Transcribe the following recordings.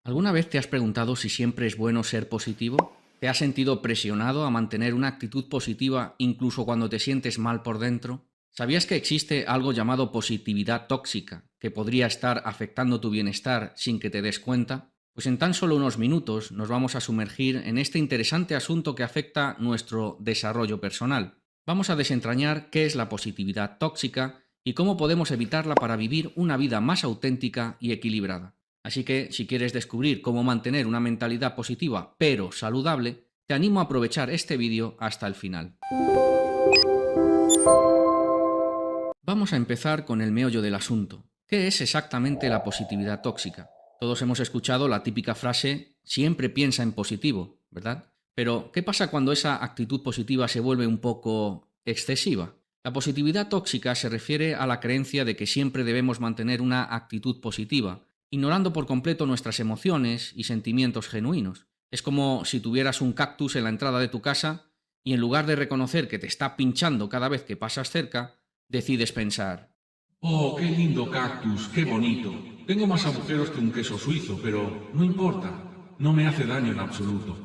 ¿Alguna vez te has preguntado si siempre es bueno ser positivo? ¿Te has sentido presionado a mantener una actitud positiva incluso cuando te sientes mal por dentro? ¿Sabías que existe algo llamado positividad tóxica que podría estar afectando tu bienestar sin que te des cuenta? Pues en tan solo unos minutos nos vamos a sumergir en este interesante asunto que afecta nuestro desarrollo personal. Vamos a desentrañar qué es la positividad tóxica y cómo podemos evitarla para vivir una vida más auténtica y equilibrada. Así que, si quieres descubrir cómo mantener una mentalidad positiva pero saludable, te animo a aprovechar este vídeo hasta el final. Vamos a empezar con el meollo del asunto. ¿Qué es exactamente la positividad tóxica? Todos hemos escuchado la típica frase siempre piensa en positivo, ¿verdad? Pero, ¿qué pasa cuando esa actitud positiva se vuelve un poco excesiva? La positividad tóxica se refiere a la creencia de que siempre debemos mantener una actitud positiva, ignorando por completo nuestras emociones y sentimientos genuinos. Es como si tuvieras un cactus en la entrada de tu casa y en lugar de reconocer que te está pinchando cada vez que pasas cerca, decides pensar: Oh, qué lindo cactus, qué bonito. Tengo más agujeros que un queso suizo, pero no importa. No me hace daño en absoluto.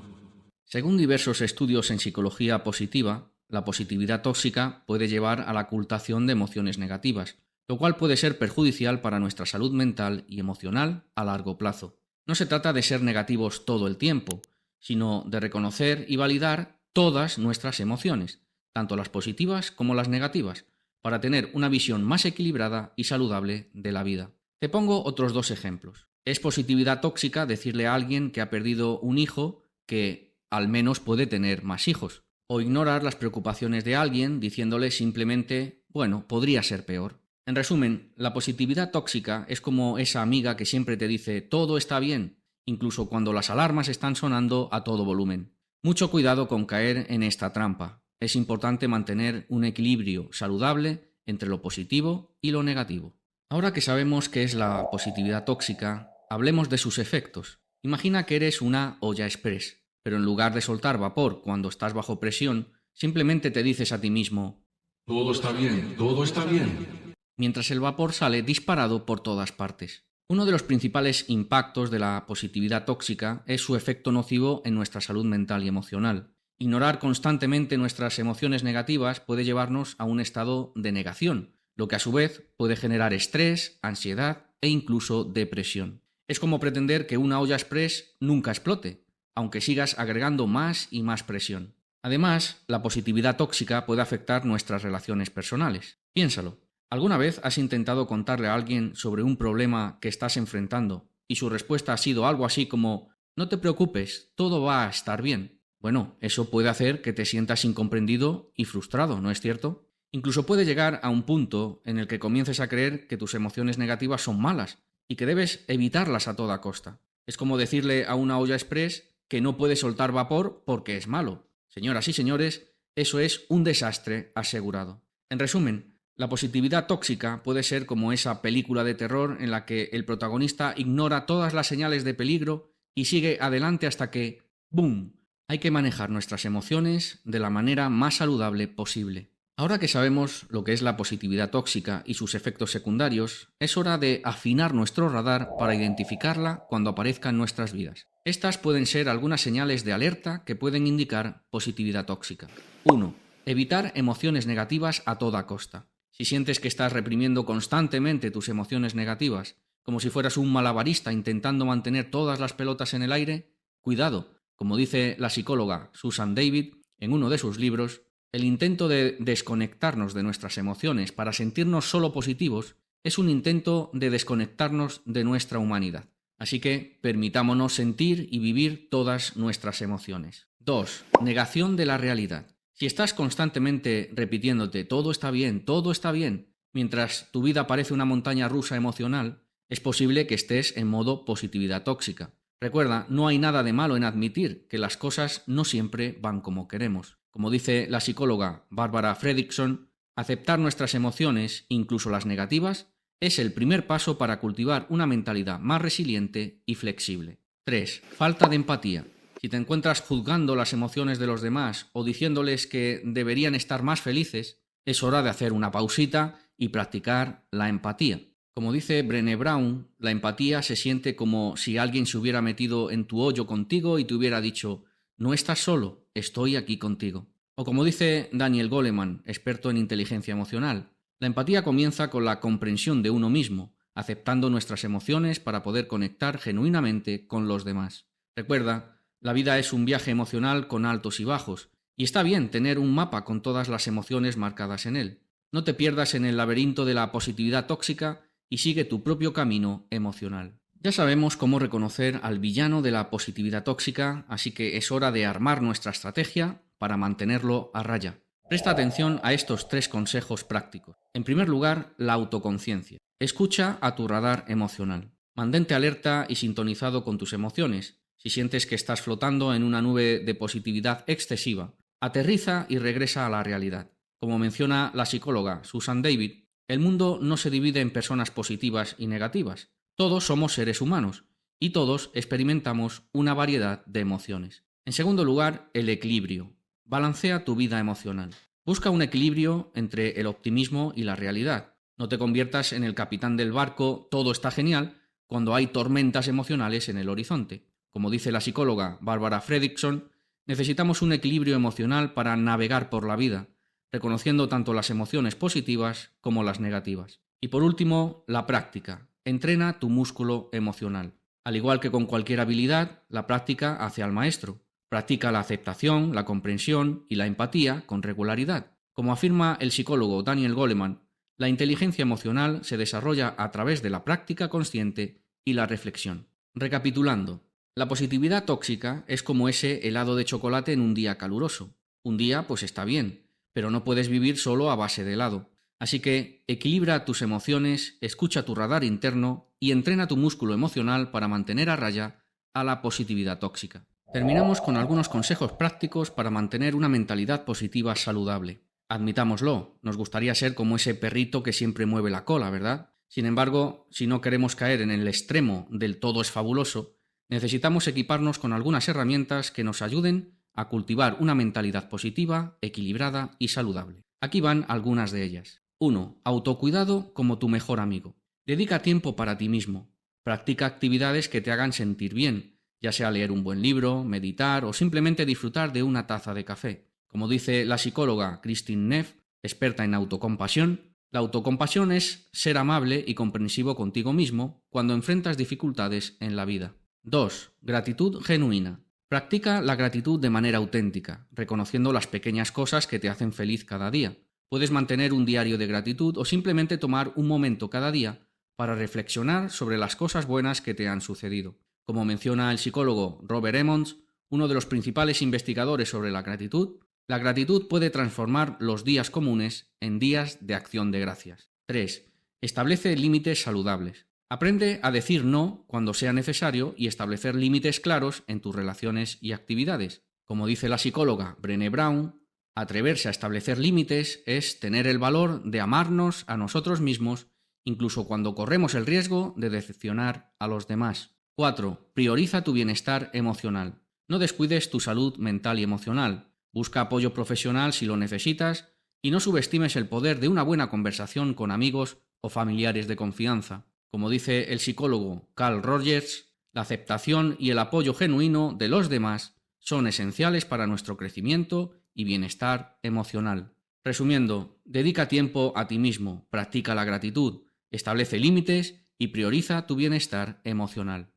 según diversos estudios en psicología positiva, la positividad tóxica puede llevar a la ocultación de emociones negativas, lo cual puede ser perjudicial para nuestra salud mental y emocional a largo plazo. No se trata de ser negativos todo el tiempo, sino de reconocer y validar todas nuestras emociones, tanto las positivas como las negativas, para tener una visión más equilibrada y saludable de la vida. Te pongo otros dos ejemplos. Es positividad tóxica decirle a alguien que ha perdido un hijo que al menos puede tener más hijos, o ignorar las preocupaciones de alguien diciéndole simplemente, bueno, podría ser peor. En resumen, la positividad tóxica es como esa amiga que siempre te dice todo está bien, incluso cuando las alarmas están sonando a todo volumen. Mucho cuidado con caer en esta trampa. Es importante mantener un equilibrio saludable entre lo positivo y lo negativo. Ahora que sabemos qué es la positividad tóxica, hablemos de sus efectos. Imagina que eres una olla express, pero en lugar de soltar vapor cuando estás bajo presión, simplemente te dices a ti mismo, Todo está bien, todo está bien. mientras el vapor sale disparado por todas partes. Uno de los principales impactos de la positividad tóxica es su efecto nocivo en nuestra salud mental y emocional. Ignorar constantemente nuestras emociones negativas puede llevarnos a un estado de negación, lo que a su vez puede generar estrés, ansiedad e incluso depresión. Es como pretender que una olla express nunca explote, aunque sigas agregando más y más presión. Además, la positividad tóxica puede afectar nuestras relaciones personales. Piénsalo. ¿Alguna vez has intentado contarle a alguien sobre un problema que estás enfrentando y su respuesta ha sido algo así como no te preocupes, todo va a estar bien? Bueno, eso puede hacer que te sientas incomprendido y frustrado, ¿no es cierto? Incluso puede llegar a un punto en el que comiences a creer que tus emociones negativas son malas y que debes evitarlas a toda costa. Es como decirle a una olla express que no puede soltar vapor porque es malo. Señoras y señores, eso es un desastre asegurado. En resumen, la positividad tóxica puede ser como esa película de terror en la que el protagonista ignora todas las señales de peligro y sigue adelante hasta que ¡boom! Hay que manejar nuestras emociones de la manera más saludable posible. Ahora que sabemos lo que es la positividad tóxica y sus efectos secundarios, es hora de afinar nuestro radar para identificarla cuando aparezca en nuestras vidas. Estas pueden ser algunas señales de alerta que pueden indicar positividad tóxica. 1. Evitar emociones negativas a toda costa. Si sientes que estás reprimiendo constantemente tus emociones negativas, como si fueras un malabarista intentando mantener todas las pelotas en el aire, cuidado. Como dice la psicóloga Susan David en uno de sus libros, el intento de desconectarnos de nuestras emociones para sentirnos solo positivos es un intento de desconectarnos de nuestra humanidad. Así que permitámonos sentir y vivir todas nuestras emociones. 2. Negación de la realidad. Si estás constantemente repitiéndote todo está bien, mientras tu vida parece una montaña rusa emocional, es posible que estés en modo positividad tóxica. Recuerda, no hay nada de malo en admitir que las cosas no siempre van como queremos. Como dice la psicóloga Barbara Fredrickson, aceptar nuestras emociones, incluso las negativas, es el primer paso para cultivar una mentalidad más resiliente y flexible. 3. Falta de empatía. Si te encuentras juzgando las emociones de los demás o diciéndoles que deberían estar más felices, es hora de hacer una pausita y practicar la empatía. Como dice Brené Brown, la empatía se siente como si alguien se hubiera metido en tu hoyo contigo y te hubiera dicho: no estás solo, estoy aquí contigo. O como dice Daniel Goleman, experto en inteligencia emocional, la empatía comienza con la comprensión de uno mismo, aceptando nuestras emociones para poder conectar genuinamente con los demás. Recuerda, la vida es un viaje emocional con altos y bajos, y está bien tener un mapa con todas las emociones marcadas en él. No te pierdas en el laberinto de la positividad tóxica y sigue tu propio camino emocional. Ya sabemos cómo reconocer al villano de la positividad tóxica, así que es hora de armar nuestra estrategia para mantenerlo a raya. Presta atención a estos 3 consejos prácticos. En primer lugar, la autoconciencia. Escucha a tu radar emocional. Mantente alerta y sintonizado con tus emociones. Si sientes que estás flotando en una nube de positividad excesiva, aterriza y regresa a la realidad. Como menciona la psicóloga Susan David, el mundo no se divide en personas positivas y negativas. Todos somos seres humanos y todos experimentamos una variedad de emociones. En segundo lugar, el equilibrio. Balancea tu vida emocional. Busca un equilibrio entre el optimismo y la realidad. No te conviertas en el capitán del barco "todo está genial" cuando hay tormentas emocionales en el horizonte. Como dice la psicóloga Barbara Fredrickson, necesitamos un equilibrio emocional para navegar por la vida, reconociendo tanto las emociones positivas como las negativas. Y por último, la práctica. Entrena tu músculo emocional. Al igual que con cualquier habilidad, la práctica hace al maestro. Practica la aceptación, la comprensión y la empatía con regularidad. Como afirma el psicólogo Daniel Goleman, la inteligencia emocional se desarrolla a través de la práctica consciente y la reflexión. Recapitulando, la positividad tóxica es como ese helado de chocolate en un día caluroso. Un día pues está bien, pero no puedes vivir solo a base de helado. Así que equilibra tus emociones, escucha tu radar interno y entrena tu músculo emocional para mantener a raya a la positividad tóxica. Terminamos con algunos consejos prácticos para mantener una mentalidad positiva saludable. Admitámoslo, nos gustaría ser como ese perrito que siempre mueve la cola, ¿verdad? Sin embargo, si no queremos caer en el extremo del todo es fabuloso, necesitamos equiparnos con algunas herramientas que nos ayuden a cultivar una mentalidad positiva, equilibrada y saludable. Aquí van algunas de ellas. 1. Autocuidado como tu mejor amigo. Dedica tiempo para ti mismo. Practica actividades que te hagan sentir bien, ya sea leer un buen libro, meditar o simplemente disfrutar de una taza de café. Como dice la psicóloga Christine Neff, experta en autocompasión, la autocompasión es ser amable y comprensivo contigo mismo cuando enfrentas dificultades en la vida. 2. Gratitud genuina. Practica la gratitud de manera auténtica, reconociendo las pequeñas cosas que te hacen feliz cada día. Puedes mantener un diario de gratitud o simplemente tomar un momento cada día para reflexionar sobre las cosas buenas que te han sucedido. Como menciona el psicólogo Robert Emmons, uno de los principales investigadores sobre la gratitud puede transformar los días comunes en días de acción de gracias. 3. Establece límites saludables. Aprende a decir no cuando sea necesario y establecer límites claros en tus relaciones y actividades. Como dice la psicóloga Brené Brown, atreverse a establecer límites es tener el valor de amarnos a nosotros mismos, incluso cuando corremos el riesgo de decepcionar a los demás. 4. Prioriza tu bienestar emocional. No descuides tu salud mental y emocional. Busca apoyo profesional si lo necesitas y no subestimes el poder de una buena conversación con amigos o familiares de confianza. Como dice el psicólogo Carl Rogers, la aceptación y el apoyo genuino de los demás son esenciales para nuestro crecimiento y bienestar emocional. Resumiendo, dedica tiempo a ti mismo, practica la gratitud, establece límites y prioriza tu bienestar emocional.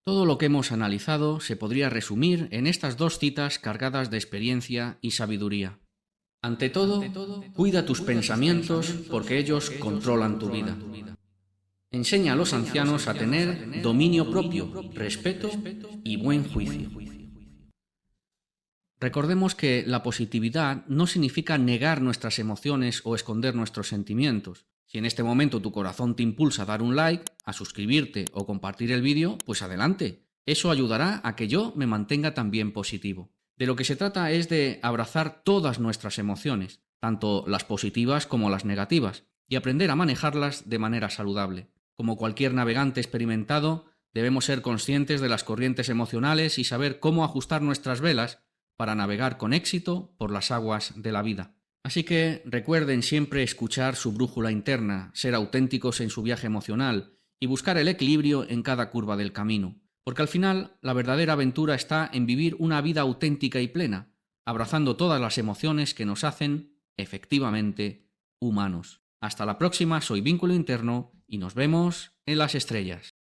Todo lo que hemos analizado se podría resumir en estas 2 citas cargadas de experiencia y sabiduría. Ante todo, cuida tus pensamientos porque ellos controlan tu vida. Enseña a los ancianos a tener dominio propio, respeto y buen juicio. Recordemos que la positividad no significa negar nuestras emociones o esconder nuestros sentimientos. Si en este momento tu corazón te impulsa a dar un like, a suscribirte o compartir el vídeo, pues adelante. Eso ayudará a que yo me mantenga también positivo. De lo que se trata es de abrazar todas nuestras emociones, tanto las positivas como las negativas, y aprender a manejarlas de manera saludable. Como cualquier navegante experimentado, debemos ser conscientes de las corrientes emocionales y saber cómo ajustar nuestras velas para navegar con éxito por las aguas de la vida. Así que recuerden siempre escuchar su brújula interna, ser auténticos en su viaje emocional y buscar el equilibrio en cada curva del camino, porque al final la verdadera aventura está en vivir una vida auténtica y plena, abrazando todas las emociones que nos hacen, efectivamente, humanos. Hasta la próxima, soy Vínculo Interno y nos vemos en las estrellas.